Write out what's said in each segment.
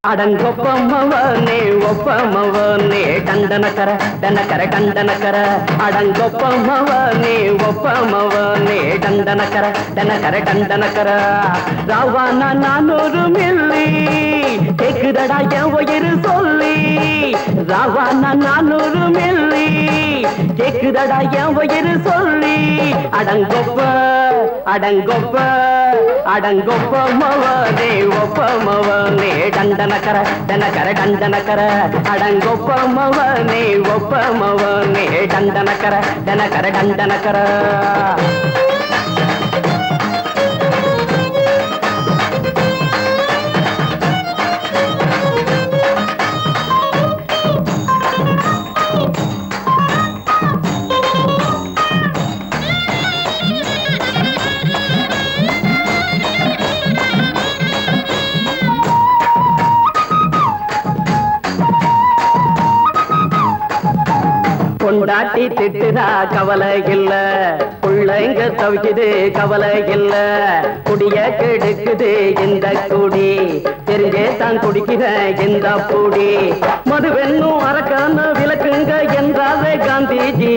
அடங்கொப்பமவனே ஒப்பமவனே டண்டனக்கர டனக்கர டண்டனக்கர அடங்கொப்பமவனே ஒப்பமவனே டண்டனக்கர டனக்கர டண்டனக்கர ராவானா 400 milli கேக்குதடா என் உயிர் சொல்லி ராவானா 400 milli கேக்குதடா என் உயிர் சொல்லி அடங்கொப்ப அடங்கொப்ப அடங்கொப்பமவனே ஒப்பமவனே டண்டனக்கர டனக்கர டண்டனக்கர அடங்கொப்பமவனே ஒப்பமவனே டண்டனக்கர டனக்கர டண்டனக்கர கொண்டாட்டி திட்டுதா கவலை இல்ல புள்ளைங்க தவிக்குது கவலை இல்ல குடிய கெடுக்குது இந்த குடி தெரிஞ்சே தான் குடிக்கிற இந்த பூடி மதுவென்னும் அரக்கான விளக்குங்க என்றாரே காந்திஜி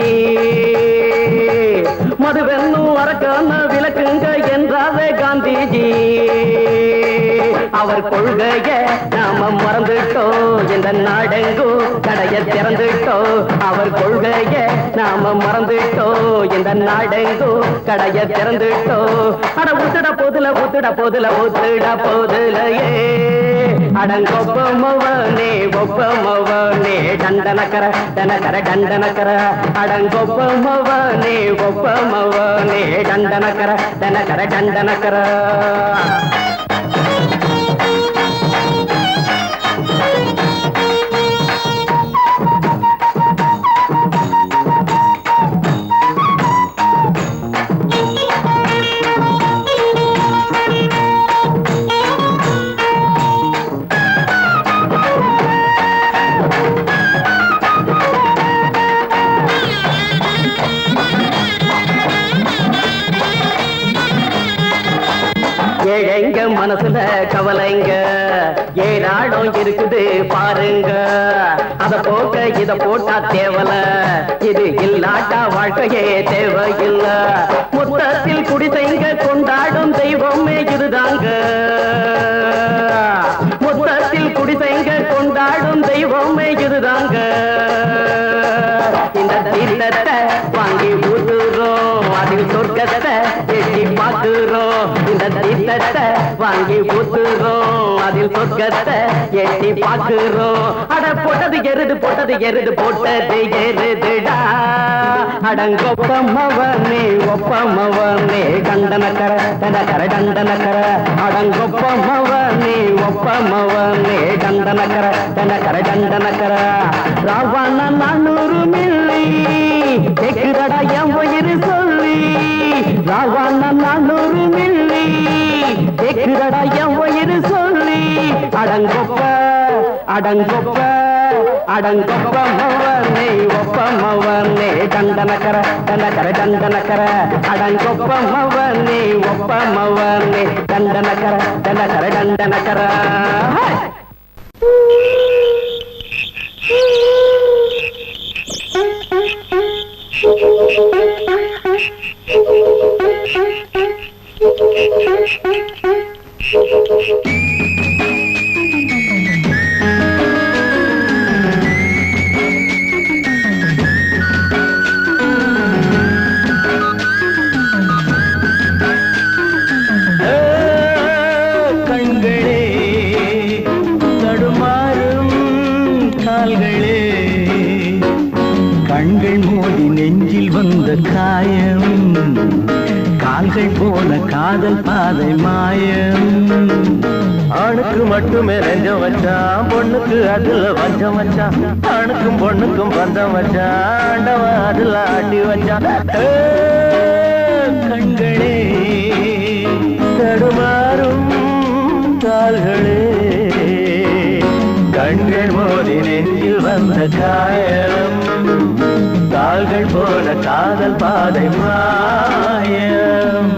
மதுவென்னும் அரக்கான விளக்குங்க என்றாரே காந்திஜி அவர் கொள்கைய நாம மறந்துட்டோம் இந்த நாடெங்கோ கடைய திறந்துட்டோம் அவர் கொள்கைய நாம மறந்துட்டோம் இந்த நாடெங்கோ கடைய திறந்துட்டோம் அட ஊத்துட போதுல ஊத்துட போதுல ஊத்துட போதுலையே அடங்கொப்பமவனே ஒப்பமவனே டண்டனக்கர டனக்கர டண்டனக்கர அடங்கொப்பமவனே ஒப்பமவனே டண்டனக்கர டனக்கர டண்டனக்கர ஏழைங்க மனசுல கவலைங்க ஏராளம் இருக்குது பாருங்க அத போக்க இத போட்டா தேவல இது இல்லாட்டா வாழ்க்கையே தேவையில்ல மொத்தத்தில் குடிசைங்க கொண்டாடும் தெய்வமே இதுதாங்க மொத்தத்தில் குடிசைங்க கொண்டாடும் தெய்வமே இதுதாங்க இந்த தீர்த்தத்தை வாங்கி ஊத்துறோம் அதில் சொர்க்கத்தை எட்டி பார்க்கிறோம் இந்த தீர்த்தத்தை வாங்கி ஊத்துறோம் அதில் சொர்க்கத்தை எட்டி பார்க்கிறோம் அட போட்டது எருது போட்டது எருதுடா அடங்கொப்பமவனே ஒப்பமவனே டண்டனக்கர டனக்கர டண்டனக்கர அடங்கொப்பமவனே ஒப்பமவனே டண்டனக்கர டனக்கர டண்டனக்கர ராவான 400 மில்லி கேக்குதடா என் உயிர் சொல்லி ராவான 400 மில்லி கேக்குதடா என் உயிர் சொல்லி அடங்கொப்ப அடங்கொப்ப அடங்கொப்பமவனே ஒப்பமவனே டண்டனக்கர டனக்கர டண்டனக்கர அடங்கொப்பமவனே ஒப்பமவனே டண்டனக்கர டனக்கர டண்டனக்கர கண்கள் மோதி நெஞ்சில் வந்த காயம் கால்கள் போன காதல் பாதை மாயம் ஆணுக்கு மட்டுமே நெஞ்சம் வச்சான் பொண்ணுக்கு அதுல வஞ்சம் வச்சான் ஆணுக்கும் பொண்ணுக்கும் பந்தம் வச்சான் ஆண்டவன் அதுல ஆட்டி வச்சான் கண்களே தடுமாறும் கால்களே கண்கள் மோதி நெஞ்சில் வந்த காயம் கால்கள் போல காதல் பாதை மாயம்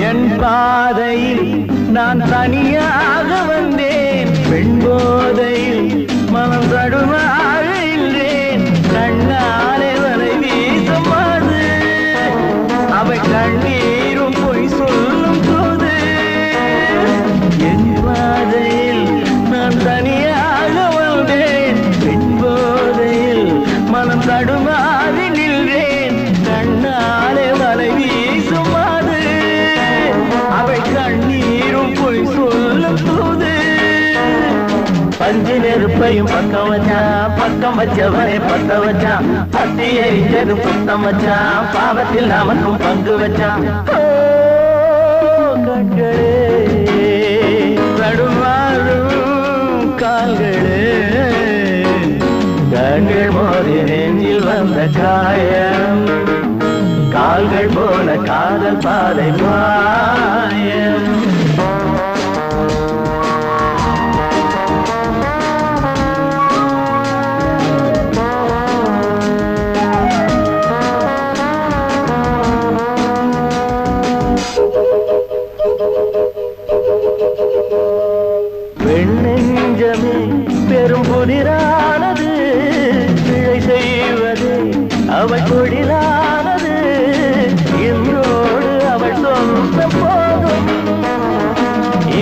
என் பாதையில் நான் தனியாக வந்தேன், பெண் போதையில் மனம் தடுமாறுகின்றேன். கண்ணாலே வலை வீசமாது, அவை கண்ணீரும் பொய் சொல்லும் போது. என் பாதையில் நான் தனியாக வந்தேன், பெண் போதையில் மனம் தடுமாறி நின்றேன். கண்ணாலே வலை வீசுமாது, அவை கண்ணீரும் பொய் சொல்லும் போது. பஞ்சு நெருப்பையும் பக்கம் வச்சான், பக்கம் வச்சவனை பத்த வச்சான். பத்தி எரிஞ்சதும் புத்தம் வச்சான், பாவத்தில் நமக்கும் பங்கு வச்சான். கண்களே தடுமாறும் கால்களே, கண்கள் மோதி நெஞ்சில் வந்த காயம், கால்கள் போல காதல் பாதை மாயம். பெண்ணெஞ்சமே பெரும் புதிரானது, பிழை செய்வது அவள் தொழிலானது. இன்றோடு அவள் சொந்தம் போதும்,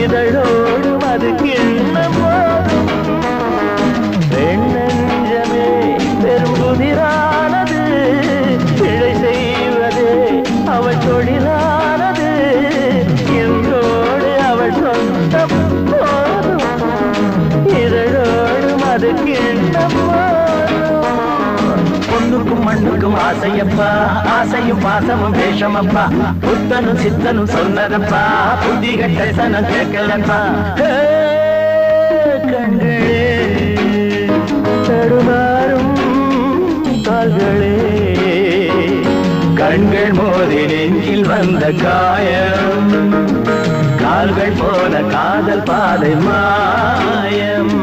இதழோடு அது கிண்ணம் போதும். பெண்ணெஞ்சமே பெரும் புதிரானது, பிழை செய்வது அவள் தொழிலானது. இன்றோடு அவள் சொந்தம் போதும், இதழோடு அது கிண்ணம் போதும். பொண்ணுக்கும் மண்ணுக்கும் ஆசையப்பா, ஆசையும் பாசமும் வேஷமப்பா. புத்தனும் சித்தனும் சொன்னதப்பா, புத்தி கட்ட சனம் கேட்கலப்பா. கண்களே தடுமாறும் கால்களே, கண்கள் மோதி நெஞ்சில் வந்த காயம், கால்கள் போல காதல் பாதை மாயம்.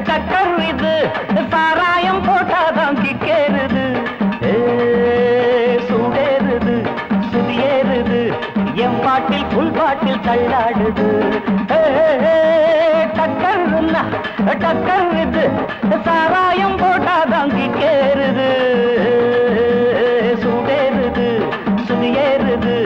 டக்கர் இது சாராயம் போட்டாதான் கிக்கேறுது, சூடேறுது சுதியேறுது, என் பாட்டில் புல் பாட்டில் தள்ளாடுது. டக்கர் இது சாராயம் போட்டாதான் கிக்கேறுது, சூடேறுது சுதியேறுது,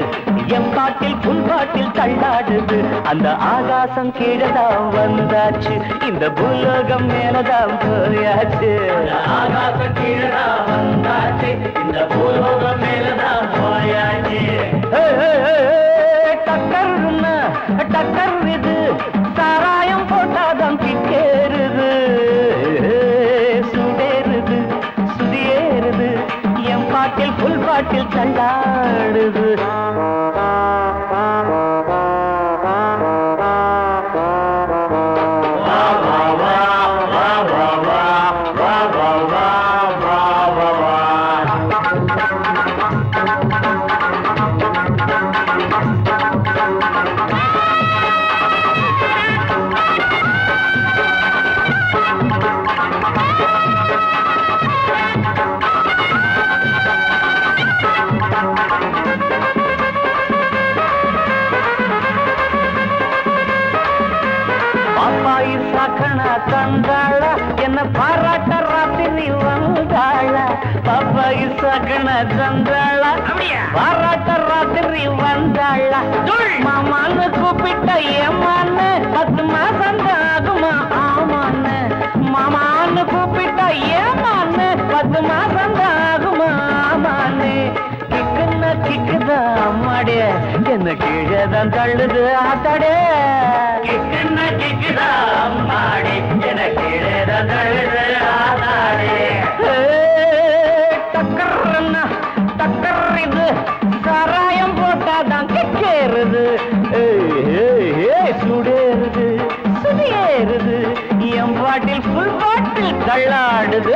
என் பாட்டில் புல் பாட்டில் தள்ளாடுது. அந்த ஆகாசம் கீழதான் வந்தாச்சு, இந்த பூலோகம் மேலதான் போயாச்சு. ஆகாசம் கீழதான் வந்தாச்சு, இந்த பூலோகம் மேலதான் போயாச்சு. டக்கர் இது சாராயம் போட்டாதான் கிக்கேறுது, சூடேறுது சுதியேறுது, என் பாட்டில் புல் பாட்டில் தள்ளாடுது. தந்தாள என்ன பாராட்ட ராத்திரி வந்தாள, பாப்பாயி சகன தந்தாள பாராட்ட ராத்திரி வந்தாள. மாமான்னு கூப்பிட்ட ஏமான்னு 10 மாசம் ஆகுமா ஆமான்னு, மாமான்னு கூப்பிட்டா ஏமான்னு 10 மாசம் தான் ஆகுமாமான்னு கிக்குன்னா கிக்குதா அம்மாடே என்ன கீழே தான் தள்ளுது ஆத்தாடே கிக்குன்னா கிக்குதா அம்மாடே என்ன கீழே தான் தள்ளுது ஆத்தாடே டக்கர்னா டக்கர் இது சாராயம் போட்டாதான் கிக்கேறுது சுடேறுது சுதியேறுது என் பாட்டில் ஃபுல் பாட்டில் தள்ளாடுது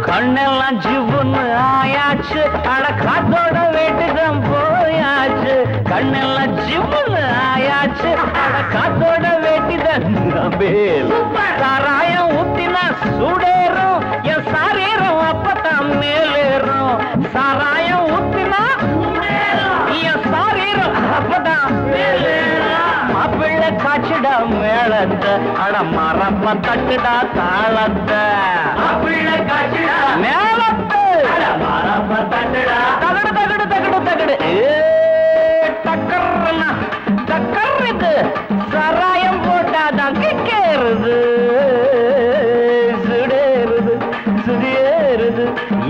கண்ணெல்லாம் ஜிவ்வுன்னு ஆயாச்சு அட காத்தோட வேட்டுதான் போயாச்சு கண்ணெல்லாம் ஜிவ்வுன்னு ஆயாச்சு அட காத்தோட வேட்டிதான் சாராயம் ஊத்தினா சூடேறும் என் சாரீரம் அப்பதான் மேலேறும் சாராயம் ஊத்தினா என் சாரீரம் அப்பதான் மேலேறும் மாப்பிள்ளை காய்ச்சிடா மேளத்தை அட மரப்ப தட்டுடா தாளத்தை மாப்பிள்ளை காய்ச்சிடா மேளத்தை அட மரப்ப தட்டுடா தகடு தகடு தகடு தகடு டக்கர்னா டக்கர் இது சாராயம் போட்டாதான் கிக்கேறுது சுடேறுது சுதியேறுது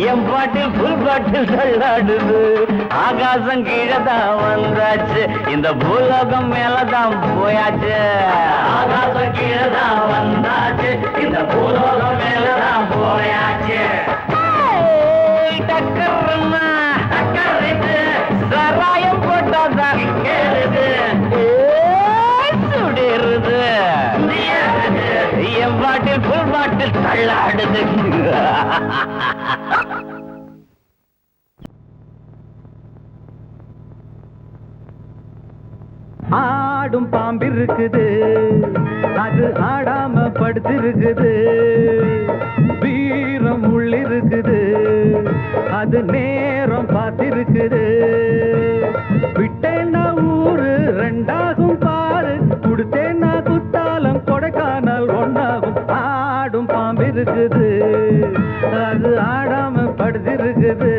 என் பாட்டில் ஃபுல் பாட்டில் தள்ளாடுது ஆகாசம் கீழே தான் வந்தாச்சு இந்த பூலோகம் மேலதான் போயாச்சு ஆகாசம் கீழே தான் வந்தாச்சு இந்த பூலோகம் மேலதான் போயாச்சு டக்கர்னா டக்கர் இது சாராயம் போட்டாதான் கேளுது சுடேறுது என் பாட்டில் ஃபுல் பாட்டில் தள்ளாடுது ஆடும் பாம்பு இருக்குது அது ஆடாம படுத்திருக்குது வீரம் உள்ளிருக்குது அது நேரம் பார்த்திருக்குது விட்டேன்னா ஊரு ரெண்டாகும் பாரு கொடுத்தேன்னா குத்தாலம் கொடைக்கானல் ஒன்னாகும் ஆடும் பாம்பு இருக்குது அது ஆடாம படுத்திருக்குது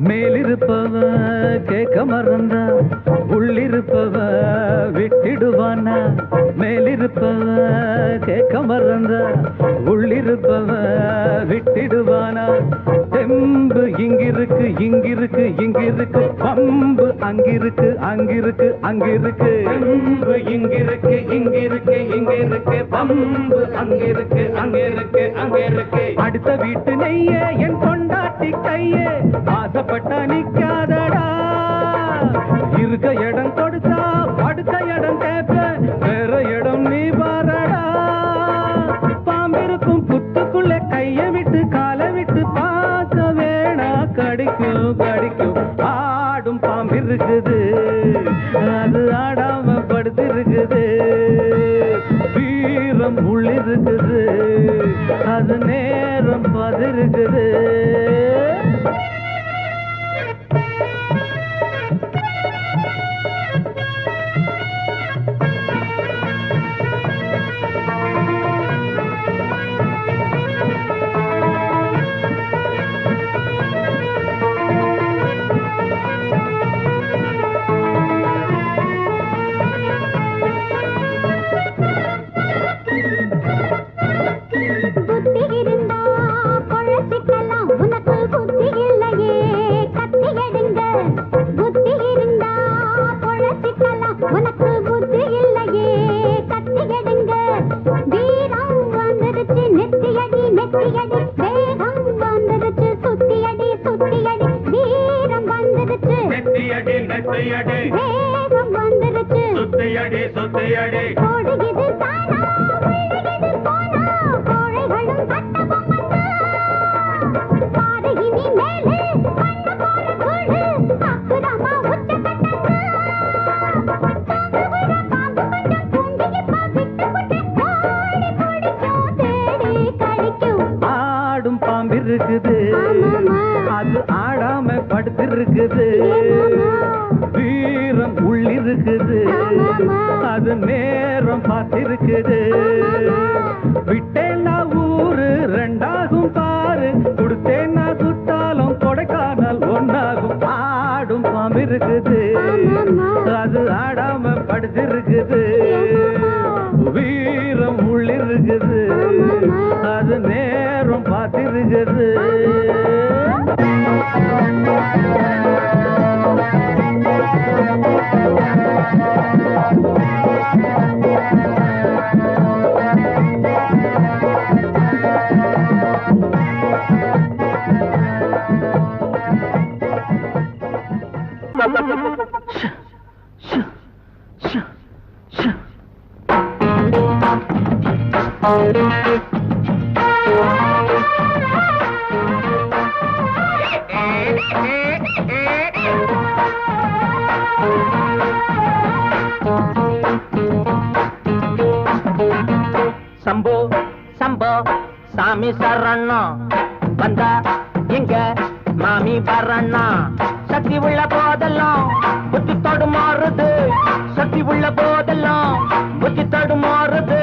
மேலிருப்பவ கேட்க மறந்தா உள்ளிருப்பவ விட்டிடுவானா மேலிருப்பவ கேட்க மறந்தா உள்ளிருப்பவ விட்டிடுவானா தெம்பு இங்கிருக்கு இங்கிருக்கு இங்கிருக்கு பம்பு அங்கிருக்கு அங்கிருக்கு அங்கிருக்கு தெம்பு இங்கிருக்கு இங்கிருக்கு இங்கிருக்கு பம்பு அங்கிருக்கு அங்கிருக்கு அங்கிருக்கு அடுத்த வீட்டு நெய்ய என் கொண்டாட்டி கையே ஆசைப்பட்ட நிக்காதடா இருக்க இடம் கொடுத்தா படுக்க இடம் கேட்ப வேற இடம் நீ பாரடா பாம்பிருக்கும் புத்துக்குள்ள கைய விட்டு காலை விட்டு பார்க்க வேணா கடிக்கும் கடிக்கும் ஆடும் பாம்பிருக்குது அது ஆடாம படுத்திருக்குது வீரம் உள்ளிருக்குது அது நேரம் பதிருக்குது சுத்தியடி வேகம் வந்துருச்சு சுத்தியடி சுத்தியடி ஓடுகிது தானா விழுகிது போனா கோழைகளும் சட்ட பொம்மன்னா பாதகினி மேலே கண்ண போல கூடு அக்குதமா உச்ச கட்டங்க தாங்க விட பாம்பு கொஞ்சம் தூங்கி விட்டு விட்டு ஓடி பிடிக்கும் தேடி கடிக்கும் ஆடும் பாம்பு இருக்குது அது ஆடாம படுத்திருக்குது வீரம் உள்ளிருக்குது அது நேரம் பார்த்திருக்குது விட்டேன்னா ஊரு ரெண்டாகும் பாரு கொடுத்தேன்னா குத்தாலும் கொடைக்கானல் ஒன்னாகும் ஆடும் பாம்பு இருக்குது அது ஆடாம படுத்திருக்குது வீரம் உள்ளிருக்குது அது நேரம் பார்த்திருக்குது சம்போ சம்போ சாமி சரணம் வந்தா எங்க மாமி வரண்ணா சக்தி உள்ள போதெல்லாம் புத்தி தடுமாறுது சக்தி உள்ள போதெல்லாம் புத்தி தடுமாறுது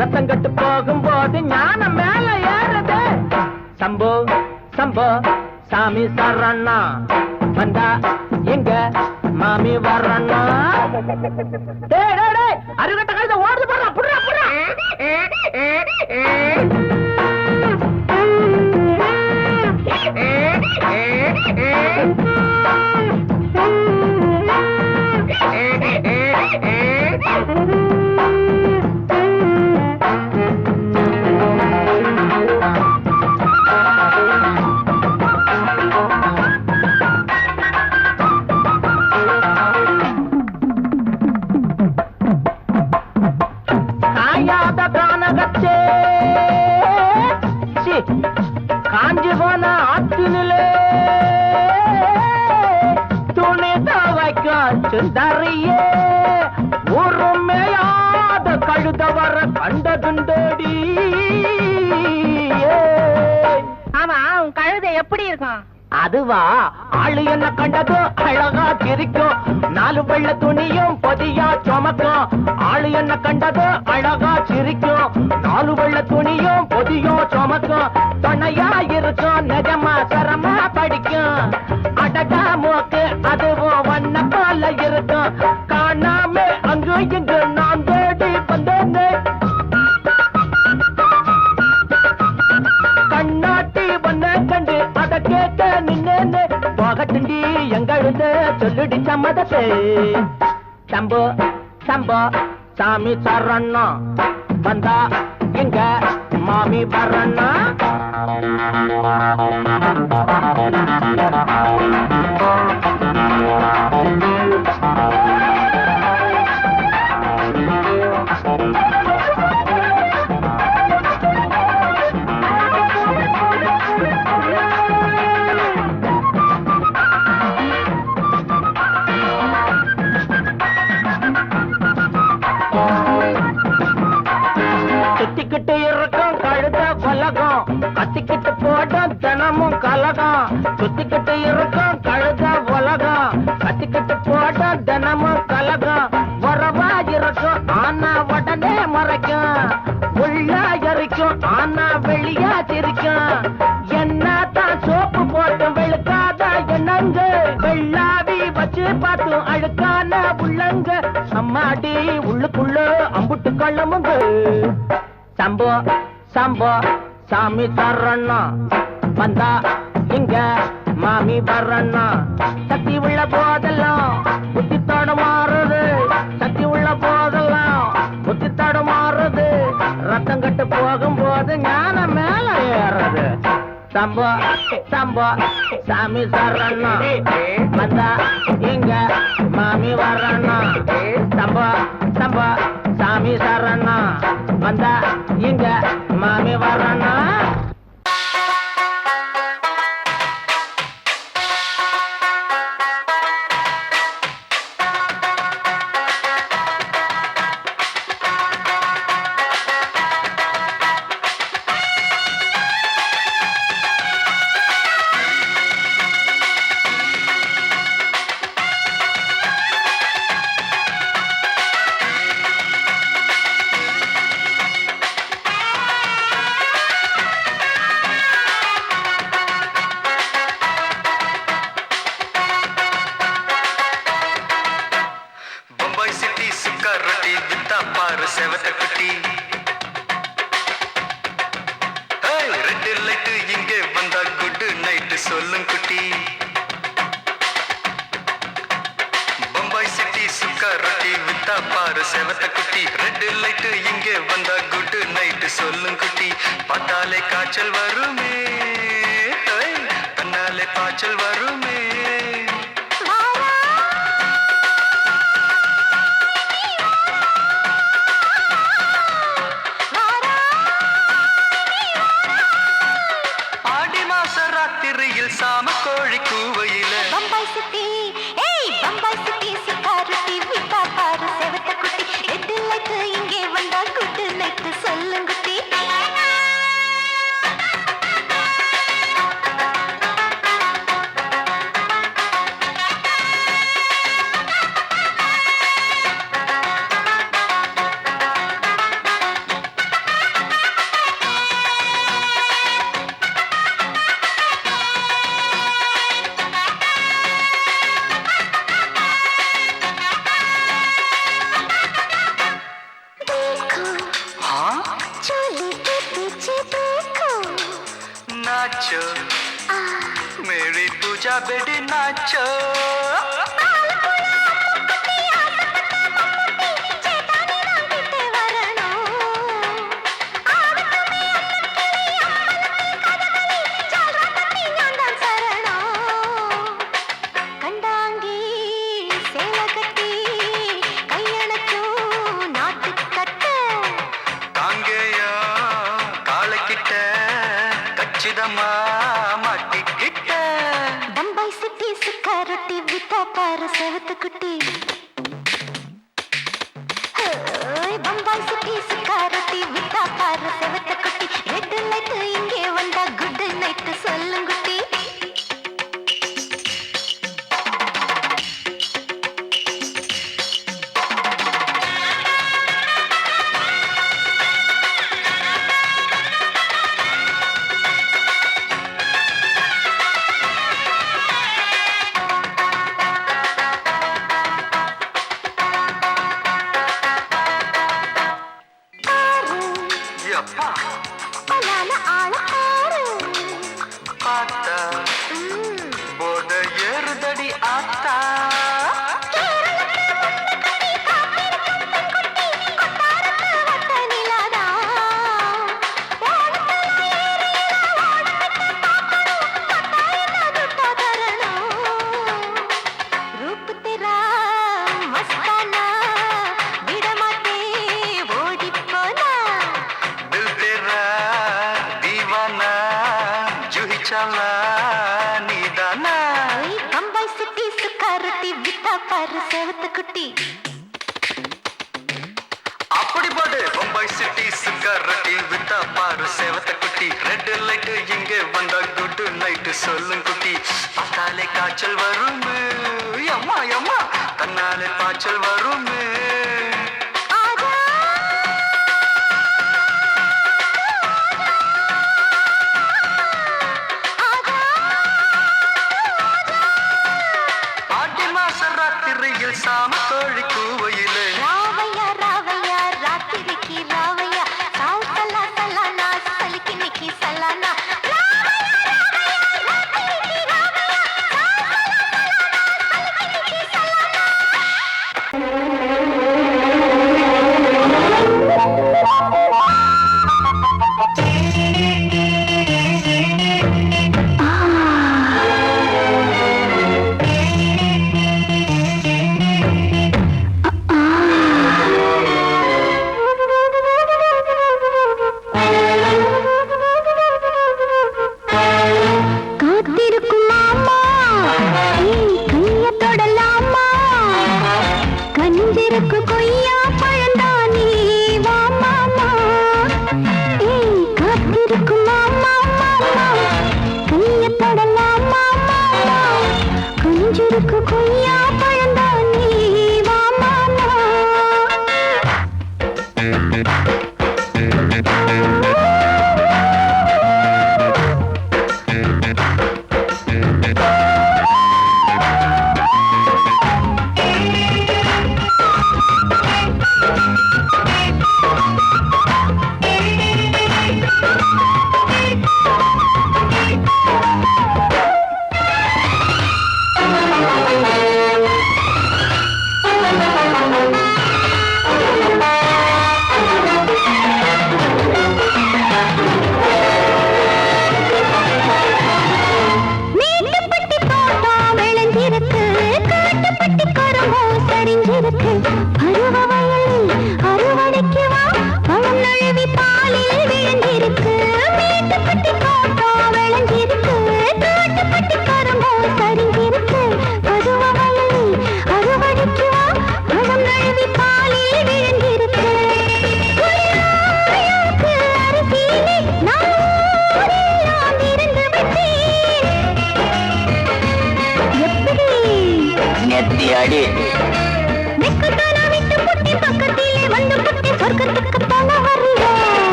ரத்தம் கட்டு போகும்போது ஞானம் மேல ஏறுது சம்போ சம்போ சாமி சரணா வந்தா எங்க மாமி வரண்ணா அருகட்ட கழுத ஓடுது போடுறா புடுறா புடுறா காஞ்சி போன ஆத்தினிலே துணி துவைக்க சுந்தரியே உரிமையாத கழுத வர கண்டதுண்டடி ஆமா உன் கழுதை எப்படி இருக்கும் அதுவா ஆளு என்ன கண்டதோ அழகா சிரிக்கும் நாலு வெள்ள துணியும் பொதியா சுமக்கும் ஆளு என்ன கண்டதோ அழகா சிரிக்கும் நாலு வெள்ள துணியும் பொதியும் சுமக்கும் துணையா இருக்கும் நிஜமா சரமா படிக்கும் அடகா மூக்கு அதுவும் வண்ண போல இருக்கும் காணாம அங்கு இங்கு நான் தேடி வந்தேன்னு கண்ணாட்டி வண்ண கண்டு அத கேட்ட நின்னேன்னு போகட்டுண்டி எங்கழுத சொல்லுடி சம்மதத்தை சம்போ சம்போ சாமி சரணா வந்தா எங்க மாமி வரண்ணா சுத்திக்கிட்டு இருக்கும் கழுத கொலகம் கத்திக்கிட்டு போடும் தினமும் கலகம் சுத்திக்கிட்டு இருக்கும் கழுத உலகம் கத்திக்கிட்டு போடும் தினமும் கலகம் உறவா இருக்கும் ஆனா உடனே மறைக்கும் உள்ள எரிக்கும் ஆனா வெளியா சிரிக்கும் என்னதான் சோப்பு போட்டு வெளுக்காத என்னங்க வெள்ளாவி வச்சு பார்த்து அழுக்கான உள்ளங்க அம்மாடி உள்ளுக்குள்ள அம்புட்டு கள்ளமுங்க சம்போ சம்போ சாமி சரணா வந்தா இங்க மாமி வரண்ணா சக்தி உள்ள போதெல்லாம் புத்தி தடுமாறுது சக்தி உள்ள போதெல்லாம் புத்தி தடுமாறுது ரத்தம் கட்டு போகும்போது ஞானம் மேல ஏறுது சம்போ சம்போ சாமி சரணா வந்தா இங்க மாமி வர்றண்ணா சம்பா சம்பா சாமி சரணா வந்தா இங்க மாமி வர்றண்ணா சொல்லும் குட்டி பம்பாய் சிட்டி சுக்கா ரொட்டி வித்தா பாரு செவத்த குட்டி ரெட் லைட் இங்கே வந்தா குட் நைட் சொல்லும் குட்டி பார்த்தாலே காய்ச்சல் வருமே கண்ணாலே காய்ச்சல் வருமே சாம கோழி கூவையில பம்பாய் சிட்டி பம்பாய் சிட்டி சிக்காரட்டி விட்டா பாரு செவத்த குட்டி ரெட் லைட் இங்கே வந்தா குட் நைட் சொல்லும் குட்டி नाचो मेरी पूजा बेटी नाचो பம்பாய் சிட்டி சிக்காரட்டி விட்டா பாரு செவத்த குட்டி பம்பாய் சிட்டி சிக்காரட்டி விட்டா பாரு செவத்த குட்டி ரெட் லைட் இங்கே வந்தா குட் நைட் சொல்லும் குட்டி ஏறுதடி ஆத்தா பம்பாய் சிட்டி சிக்காரட்டி விட்டா பாரு செவத்த குட்டி அப்படி போடு பம்பாய் சிட்டி சிக்காரட்டி விட்டா பாரு செவத்த குட்டி ரெட் லைட் இங்கே வந்தா குட் நைட் சொல்லும் குட்டி பார்த்தாலே காய்ச்சல் வருமே அம்மா அம்மா கண்ணாலே காய்ச்சல் வருமே சாம கோழி கூவையிலே ராவையா ராவையா ராத்திரிக்கு ராவையா சால் சலா சலானா சலிக்கு நிக்கி சலானா ராவையா கனிஞ்சிருக்கு கொய்யா பழந்தானே வா மாமா காத்திருக்கும் மாமா மாமா கைய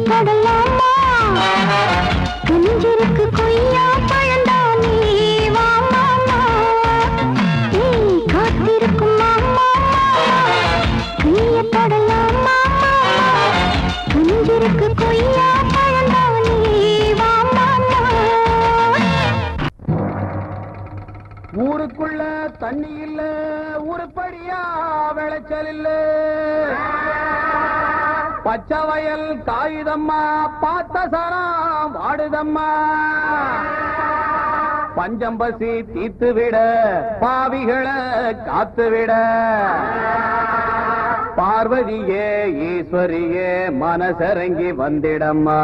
தொடலாம் மாமா கனிஞ்சிருக்கு கொய்யா பழந்தானே வா மாமா காத்திருக்கும் மாமா கைய தொடலாமா கனிஞ்சிருக்கு கொய்யா பழந்தானே வா மாமா ஊருக்குள்ள தண்ணி இல்ல உருப்படியா விளைச்சல் இல்ல பச்சை வயல் காயுதம்மா பார்த்த சரம் வாடுதம்மா பஞ்சம்பசி தீத்து விட பாவிகளை காத்து விட பார்வதியே ஈஸ்வரியே மனசரங்கி வந்திடம்மா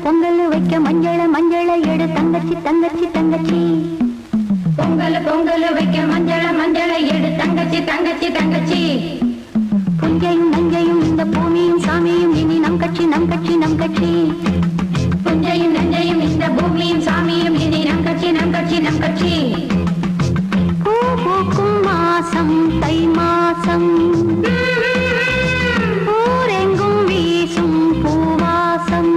பொங்கல் வைக்க மஞ்சள மஞ்சள எடு தங்கச்சி தங்கச்சி தங்கச்சி. பொங்கல் வைக்க மஞ்சள மஞ்சள எடு தங்கச்சி தங்கச்சி தங்கச்சி. புஞ்சையும் நஞ்சையும் இந்த பூமியும் சாமியும் இனி நம் கட்சி நம் கட்சி நம் கட்சி. புஞ்சையும் நஞ்சையும் இந்த பூமியும் சாமியும் இனி நம் கட்சி நம் கட்சி நம் கட்சி. பூ பூக்கும் மாசம் தை மாசம், ஊரெங்கும் வீசும் பூவாசம்.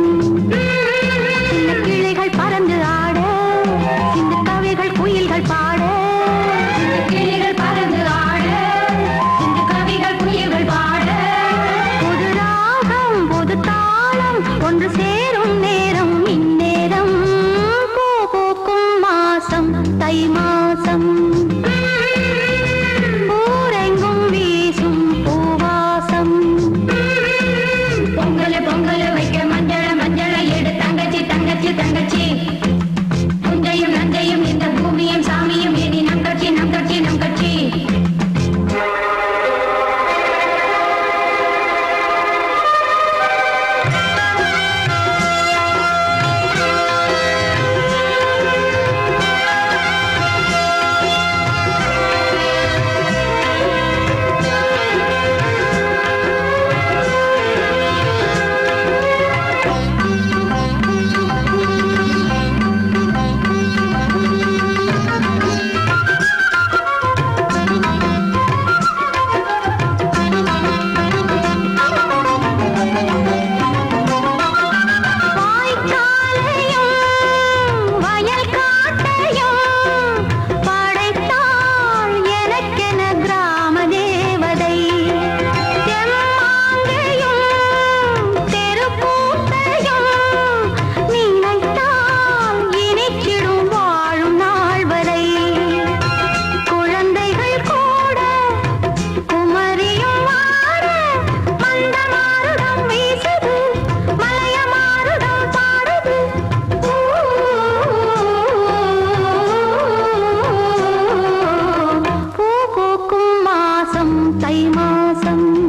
சின்ன கிளிகள் பறந்து ஆட, சின்ன கவிகள் குயில்கள் பாட. சின்ன கிளிகள் பறந்து ஆட, சின்ன கவிகள் குயில்கள் பாட. புது ராகம் புது தாளம் ஒன்று சேரும் நேரம் இந்நேரம். பூ பூக்கும் மாசம் தை மாசம், ஊரெங்கும் வீசும் பாசம்